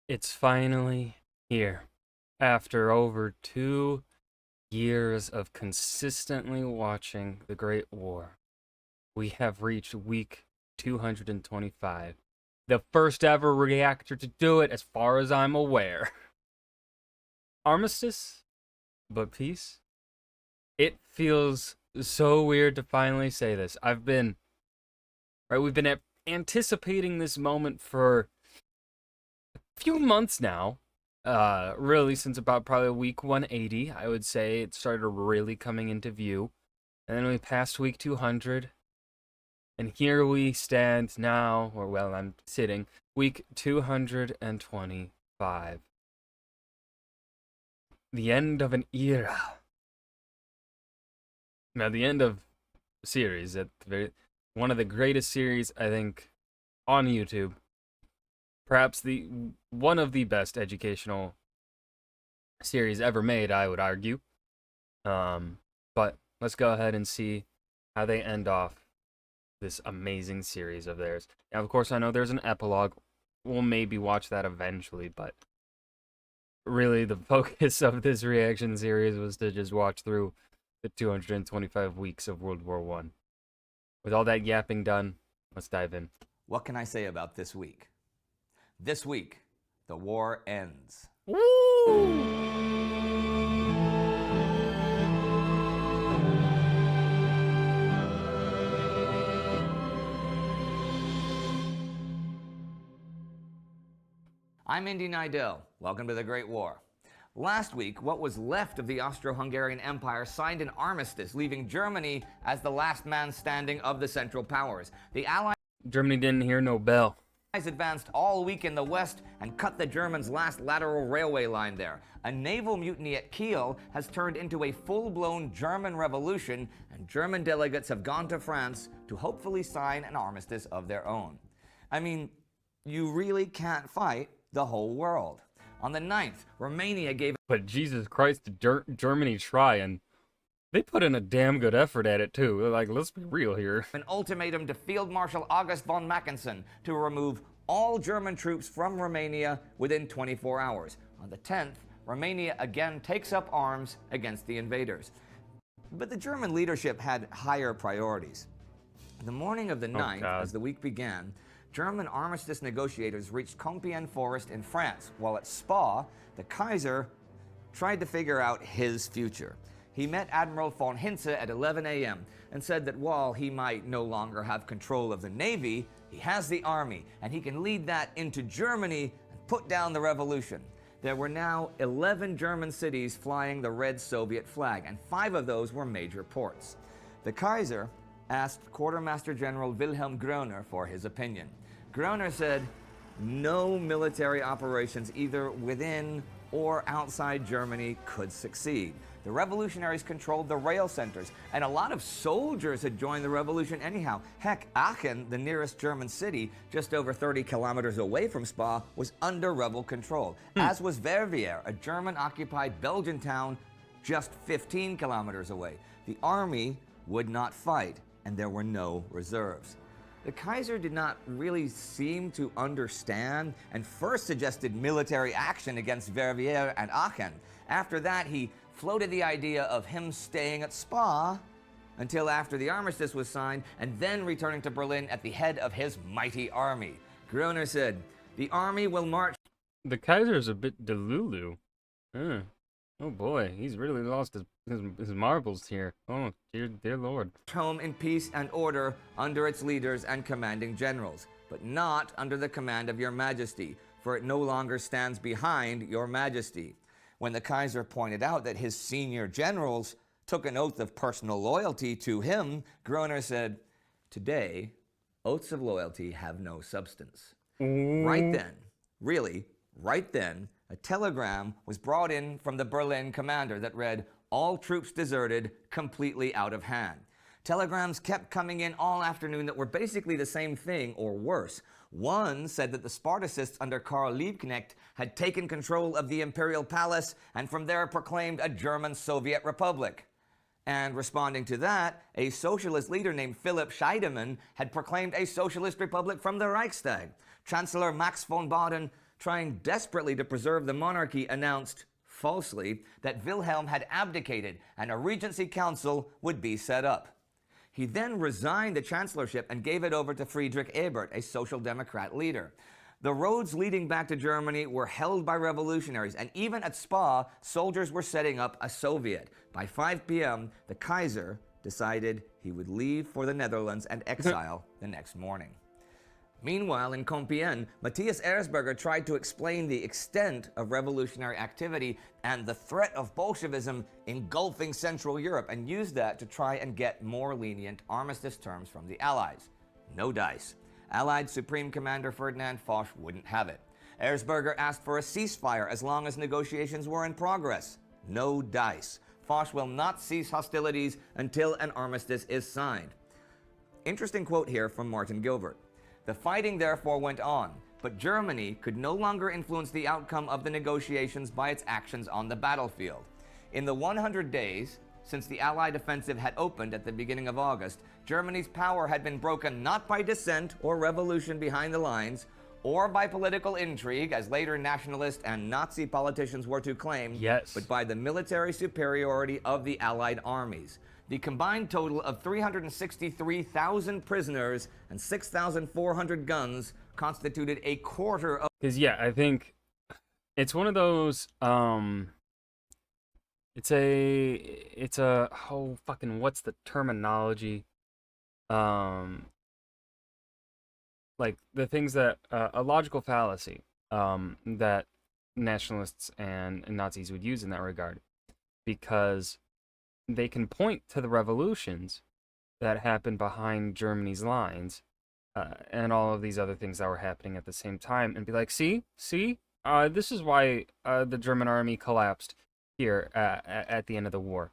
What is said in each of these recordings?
It's finally here. After over 2 years of consistently watching the Great War, we have reached week 225. The first ever reactor to do it, as far as I'm aware. Armistice, but peace? It feels so weird to finally say this. We've been anticipating this moment for few months now. Really since about probably week 180, I would say it started really coming into view. And then we passed week 200. And here we stand now, or well, I'm sitting, week 225. The end of an era. Now, the end of a series, one of the greatest series, I think, on YouTube. Perhaps one of the best educational series ever made, I would argue. But let's go ahead and see how they end off this amazing series of theirs. Now, of course, I know there's an epilogue. We'll maybe watch that eventually, but really the focus of this reaction series was to just watch through the 225 weeks of World War I. With all that yapping done, let's dive in. What can I say about this week? This week, the war ends. Woo! I'm Indy Nidell. Welcome to the Great War. Last week, what was left of the Austro-Hungarian Empire signed an armistice, leaving Germany as the last man standing of the Central Powers. The Allies Germany didn't hear no bell. advanced all week in the west and cut the Germans' last lateral railway line there. A naval mutiny at Kiel has turned into a full-blown German revolution, and German delegates have gone to France to hopefully sign an armistice of their own. I mean, you really can't fight the whole world. On the 9th, Romania gave But Jesus Christ, did Germany try, and they put in a damn good effort at it too. Like, let's be real here. an ultimatum to Field Marshal August von Mackensen to remove all German troops from Romania within 24 hours. On the 10th, Romania again takes up arms against the invaders. But the German leadership had higher priorities. The morning of the 9th, God. as the week began, German armistice negotiators reached Compiègne Forest in France, while at Spa, the Kaiser tried to figure out his future. He met Admiral von Hintze at 11 a.m. and said that while he might no longer have control of the Navy, he has the army, and he can lead that into Germany and put down the revolution. There were now 11 German cities flying the red Soviet flag, and 5 of those were major ports. The Kaiser asked Quartermaster General Wilhelm Groener for his opinion. Groener said no military operations either within or outside Germany could succeed. The revolutionaries controlled the rail centers, and a lot of soldiers had joined the revolution anyhow. Heck, Aachen, the nearest German city, just over 30 kilometers away from Spa, was under rebel control, as was Verviers, a German-occupied Belgian town just 15 kilometers away. The army would not fight, and there were no reserves. The Kaiser did not really seem to understand and first suggested military action against Verviers and Aachen. After that, he floated the idea of him staying at Spa until after the armistice was signed and then returning to Berlin at the head of his mighty army. Groener said, "The army will march The Kaiser's a bit delulu. Oh boy, he's really lost his marbles here. Oh, dear Lord. home in peace and order under its leaders and commanding generals, but not under the command of your majesty, for it no longer stands behind your majesty." When the Kaiser pointed out that his senior generals took an oath of personal loyalty to him, Groener said, "Today, oaths of loyalty have no substance." Right then, really, right then, a telegram was brought in from the Berlin commander that read, "All troops deserted, completely out of hand." Telegrams kept coming in all afternoon that were basically the same thing, or worse. One said that the Spartacists under Karl Liebknecht had taken control of the imperial palace and from there proclaimed a German Soviet Republic. And responding to that, a socialist leader named Philipp Scheidemann had proclaimed a socialist republic from the Reichstag. Chancellor Max von Baden trying desperately to preserve the monarchy, announced, falsely, that Wilhelm had abdicated and a regency council would be set up. He then resigned the chancellorship and gave it over to Friedrich Ebert, a social democrat leader. The roads leading back to Germany were held by revolutionaries, and even at Spa, soldiers were setting up a Soviet. By 5 p.m., the Kaiser decided he would leave for the Netherlands and exile the next morning. Meanwhile, in Compiègne, Matthias Erzberger tried to explain the extent of revolutionary activity and the threat of Bolshevism engulfing Central Europe, and used that to try and get more lenient armistice terms from the Allies. No dice. Allied Supreme Commander Ferdinand Foch wouldn't have it. Erzberger asked for a ceasefire as long as negotiations were in progress. No dice. Foch will not cease hostilities until an armistice is signed. Interesting quote here from Martin Gilbert. The fighting therefore went on, but Germany could no longer influence the outcome of the negotiations by its actions on the battlefield. In the 100 days since the Allied offensive had opened at the beginning of August, Germany's power had been broken not by dissent or revolution behind the lines, or by political intrigue, as later nationalist and Nazi politicians were to claim, Yes. but by the military superiority of the Allied armies. The combined total of 363,000 prisoners and 6,400 guns constituted a quarter of... Because, yeah, I think it's one of those, it's a, oh, fucking, what's the terminology? Like, the things that, a logical fallacy, that nationalists and Nazis would use in that regard. Because they can point to the revolutions that happened behind Germany's lines, and all of these other things that were happening at the same time, and be like, see, this is why the German army collapsed here at the end of the war.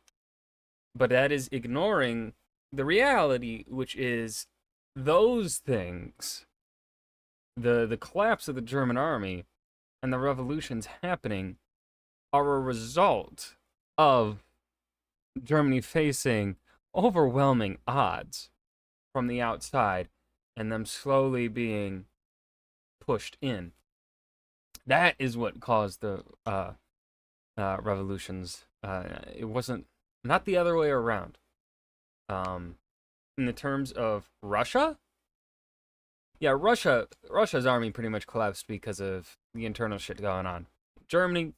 But that is ignoring the reality, which is those things, the collapse of the German army and the revolutions happening, are a result of Germany facing overwhelming odds from the outside and them slowly being pushed in. That is what caused the revolutions. It wasn't, not the other way around. In the terms of Russia, yeah, Russia's army pretty much collapsed because of the internal shit going on. Germany,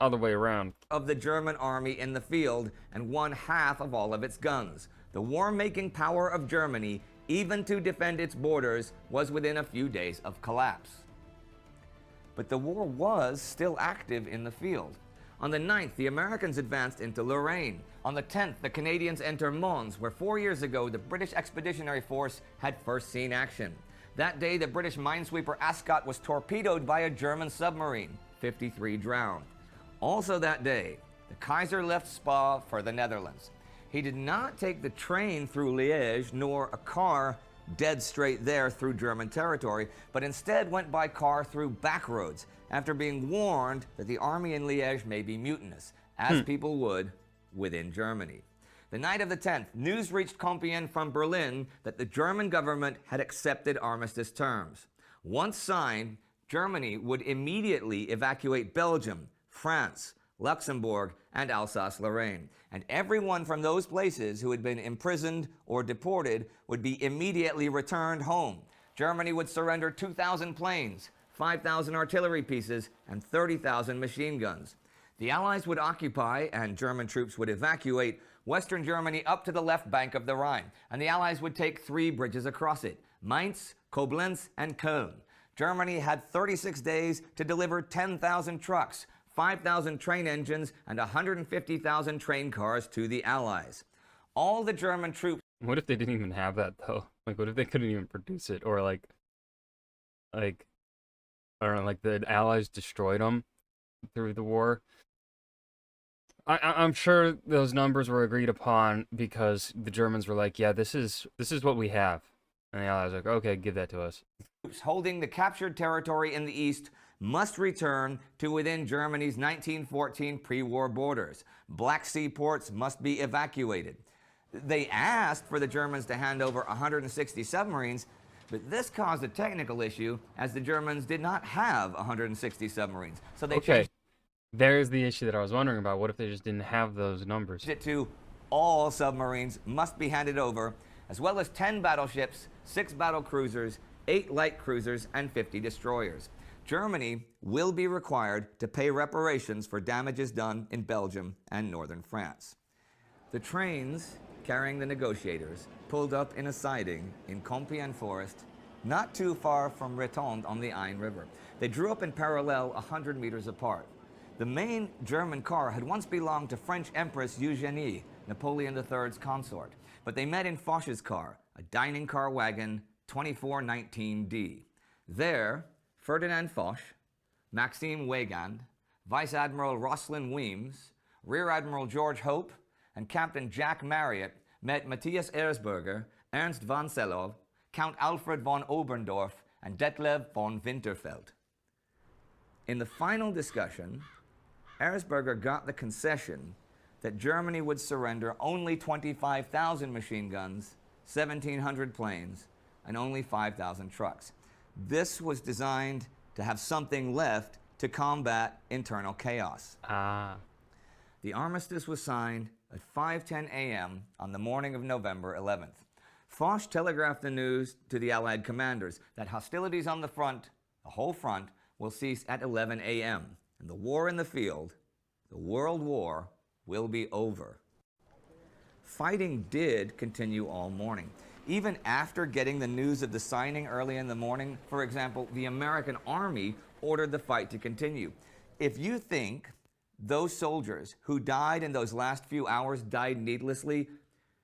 other way around. Of the German army in the field and 1/2 of all of its guns. The war-making power of Germany, even to defend its borders, was within a few days of collapse. But the war was still active in the field. On the 9th, the Americans advanced into Lorraine. On the 10th, the Canadians enter Mons, where 4 years ago the British Expeditionary Force had first seen action. That day, the British minesweeper Ascot was torpedoed by a German submarine. 53 drowned. Also that day, the Kaiser left Spa for the Netherlands. He did not take the train through Liège, nor a car dead straight there through German territory, but instead went by car through back roads, after being warned that the army in Liège may be mutinous, as people would within Germany. The night of the 10th, news reached Compiègne from Berlin that the German government had accepted armistice terms. Once signed, Germany would immediately evacuate Belgium, France, Luxembourg, and Alsace-Lorraine, and everyone from those places who had been imprisoned or deported would be immediately returned home. Germany would surrender 2,000 planes, 5,000 artillery pieces, and 30,000 machine guns. The Allies would occupy, and German troops would evacuate, Western Germany up to the left bank of the Rhine, and the Allies would take 3 bridges across it: Mainz, Koblenz, and Köln. Germany had 36 days to deliver 10,000 trucks, 5,000 train engines, and 150,000 train cars to the Allies. All the German troops... What if they didn't even have that, though? Like, what if they couldn't even produce it? Or, like, I don't know, like, the Allies destroyed them through the war? I'm sure those numbers were agreed upon because the Germans were like, yeah, this is what we have. And the Allies were like, okay, give that to us. Troops holding the captured territory in the east must return to within Germany's 1914 pre-war borders. Black Sea ports must be evacuated. They asked for the Germans to hand over 160 submarines, But this caused a technical issue as the Germans did not have 160 submarines. So they Okay, changed there's the issue that I was wondering about. What if they just didn't have those numbers? it to all submarines must be handed over, as well as 10 battleships, 6 battle cruisers, 8 light cruisers, and 50 destroyers. Germany will be required to pay reparations for damages done in Belgium and northern France. The trains carrying the negotiators pulled up in a siding in Compiègne Forest, not too far from Retond on the Ain River. They drew up in parallel 100 meters apart. The main German car had once belonged to French Empress Eugénie, Napoleon III's consort, but they met in Foch's car, a dining car wagon 2419D. There, Ferdinand Foch, Maxime Weygand, Vice Admiral Roslin Weems, Rear Admiral George Hope, and Captain Jack Marriott met Matthias Erzberger, Ernst von Sellov, Count Alfred von Oberndorf, and Detlev von Winterfeld. In the final discussion, Erzberger got the concession that Germany would surrender only 25,000 machine guns, 1,700 planes, and only 5,000 trucks. This was designed to have something left to combat internal chaos. The armistice was signed at 5:10 a.m. on the morning of November 11th. Foch telegraphed the news to the Allied commanders that hostilities on the front, the whole front, will cease at 11 a.m. and the war in the field, the World War, will be over. Fighting did continue all morning. Even after getting the news of the signing early in the morning, for example, the American Army ordered the fight to continue. If you think those soldiers who died in those last few hours died needlessly,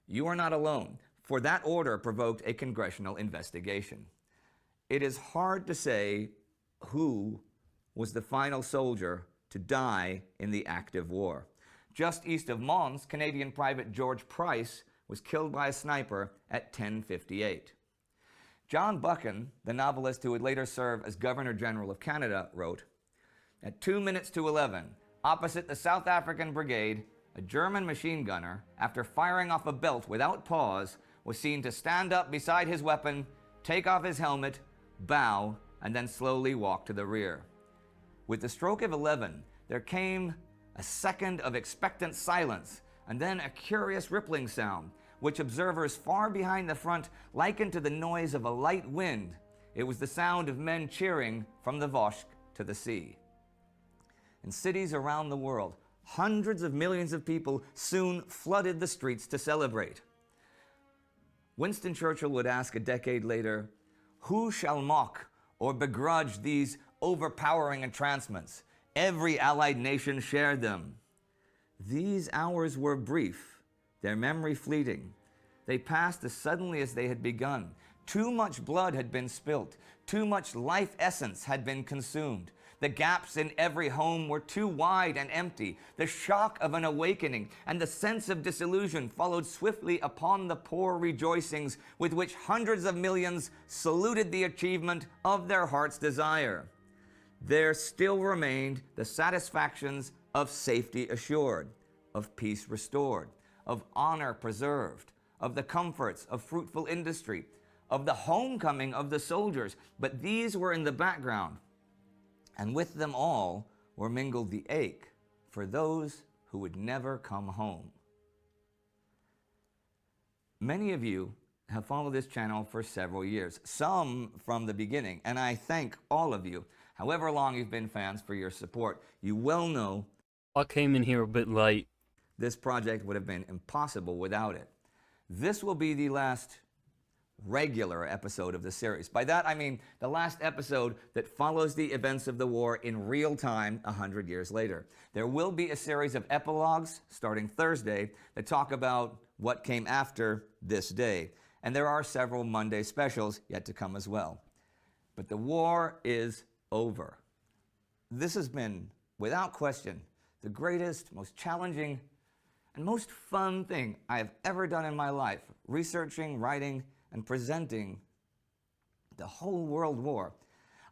you are not alone, for that order provoked a congressional investigation. It is hard to say who was the final soldier to die in the active war. Just east of Mons, Canadian Private George Price was killed by a sniper at 10:58. John Buchan, the novelist who would later serve as Governor General of Canada, wrote, "At 2 minutes to 11, opposite the South African Brigade, a German machine gunner, after firing off a belt without pause, was seen to stand up beside his weapon, take off his helmet, bow, and then slowly walk to the rear. With the stroke of 11, there came a second of expectant silence, and then a curious rippling sound, which observers far behind the front likened to the noise of a light wind. It was the sound of men cheering from the Vosges to the sea." In cities around the world, hundreds of millions of people soon flooded the streets to celebrate. Winston Churchill would ask a decade later, "Who shall mock or begrudge these overpowering entrancements? Every Allied nation shared them." These hours were brief, their memory fleeting. They passed as suddenly as they had begun. Too much blood had been spilt. Too much life essence had been consumed. The gaps in every home were too wide and empty. The shock of an awakening and the sense of disillusion followed swiftly upon the poor rejoicings with which hundreds of millions saluted the achievement of their heart's desire. There still remained the satisfactions of safety assured, of peace restored, of honor preserved, of the comforts of fruitful industry, of the homecoming of the soldiers, but these were in the background. And with them all were mingled the ache for those who would never come home. Many of you have followed this channel for several years, some from the beginning, and I thank all of you. However long you've been fans, for your support. You well know I came in here a bit late. this project would have been impossible without it. This will be the last regular episode of the series. By that I mean the last episode that follows the events of the war in real time 100 years later. There will be a series of epilogues starting Thursday that talk about what came after this day. And there are several Monday specials yet to come as well. But the war is over. This has been, without question, the greatest, most challenging, and most fun thing I have ever done in my life, researching, writing, and presenting the whole World War.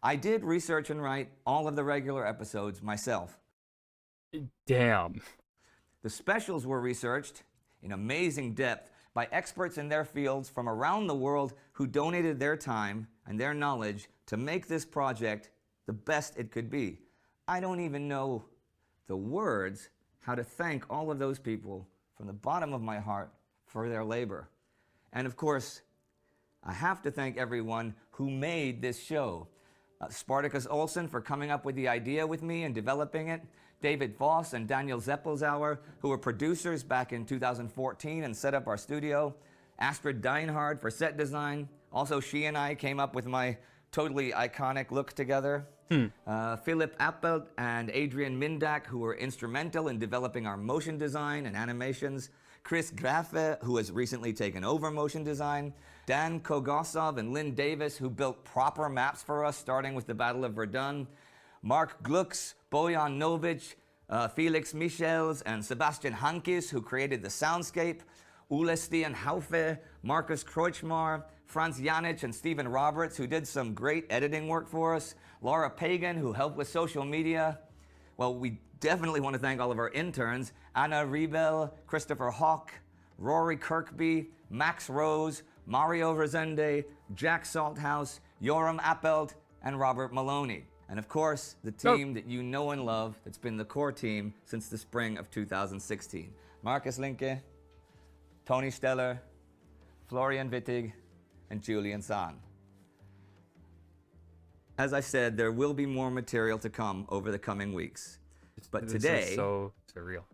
I did research and write all of the regular episodes myself. Damn. The specials were researched in amazing depth by experts in their fields from around the world who donated their time and their knowledge to make this project the best it could be. I don't even know the words how to thank all of those people from the bottom of my heart for their labor. And of course, I have to thank everyone who made this show. Spartacus Olsen for coming up with the idea with me and developing it. David Voss and Daniel Zeppelzauer, who were producers back in 2014 and set up our studio. Astrid Deinhard for set design. Also, she and I came up with my totally iconic look together. Philip Appelt and Adrian Mindak, who were instrumental in developing our motion design and animations. Chris Graffe, who has recently taken over motion design. Dan Kogosov and Lynn Davis, who built proper maps for us, starting with the Battle of Verdun. Mark Glucks, Bojan Novic, Felix Michels, and Sebastian Hankis, who created the soundscape. Ule Stian Haufe, Marcus Kreutzmar, Franz Janic, and Stephen Roberts, who did some great editing work for us. Laura Pagan, who helped with social media. Well, we definitely want to thank all of our interns. Anna Riebel, Christopher Hawk, Rory Kirkby, Max Rose, Mario Resende, Jack Salthouse, Yoram Appelt, and Robert Maloney. And of course, the team that you know and love that's been the core team since the spring of 2016. Marcus Linke, Tony Steller, Florian Wittig, and Julian San. As I said, there will be more material to come over the coming weeks. But today, is so surreal.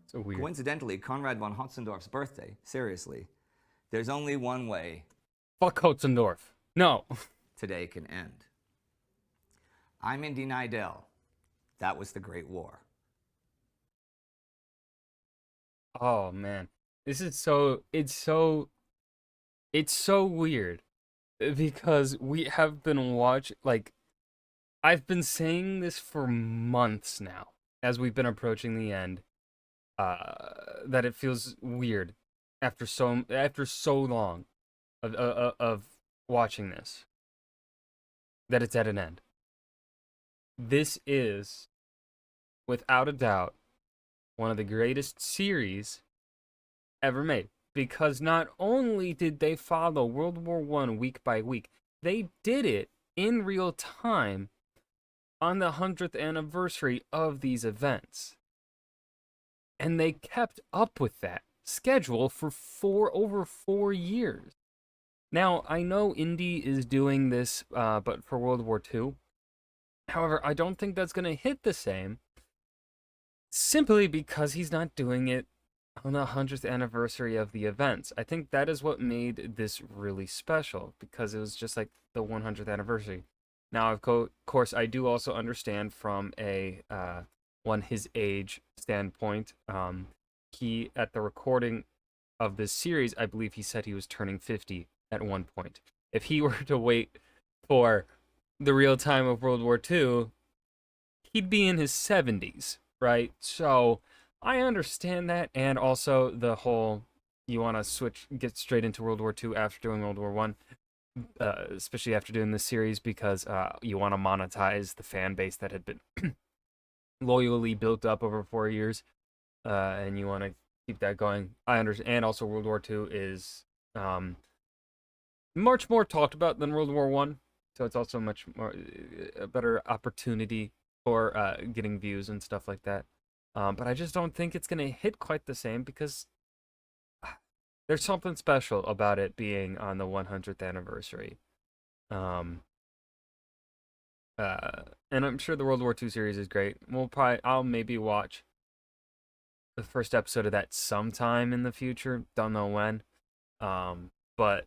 So weird. Coincidentally, Konrad von Hotzendorf's birthday, seriously, there's only one way. Fuck Hotzendorf. No. Today can end. I'm Indy Nidell. That was the Great War. Oh man. This is so it's so weird because we have been I've been saying this for months now as we've been approaching the end, that it feels weird after so long of watching this, that it's at an end. This is, without a doubt, one of the greatest series ever made. Because not only did they follow World War I week by week, they did it in real time on the 100th anniversary of these events. And they kept up with that schedule for over 4 years. Now, I know Indy is doing this, but for World War II. However, I don't think that's going to hit the same, simply because he's not doing it on the 100th anniversary of the events. I think that is what made this really special, because it was just like the 100th anniversary. Now, of course, I do also understand from a his age standpoint. He, at the recording of this series, I believe he said he was turning 50 at one point. If he were to wait for the real time of World War II, he'd be in his 70s, right? So I understand that, and also the whole you want to get straight into World War II after doing World War I, especially after doing this series, because you want to monetize the fan base that had been loyally built up over 4 years, and you want to keep that going. I understand, and also World War II is much more talked about than World War I, so it's also much more a better opportunity for getting views and stuff like that. But I just don't think it's going to hit quite the same, because there's something special about it being on the 100th anniversary. And I'm sure the World War II series is great. I'll maybe watch the first episode of that sometime in the future. Don't know when. But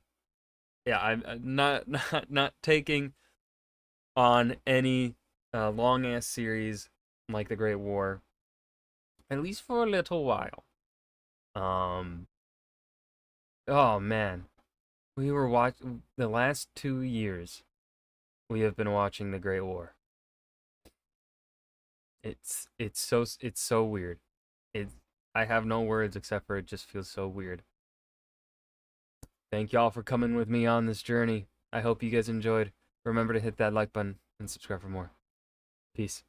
yeah, I'm not taking on any long ass series like the Great War, at least for a little while. Oh man, we were watching the last 2 years. We have been watching the Great War. It's so weird. I have no words except for it just feels so weird. Thank y'all for coming with me on this journey. I hope you guys enjoyed. Remember to hit that like button and subscribe for more. Peace.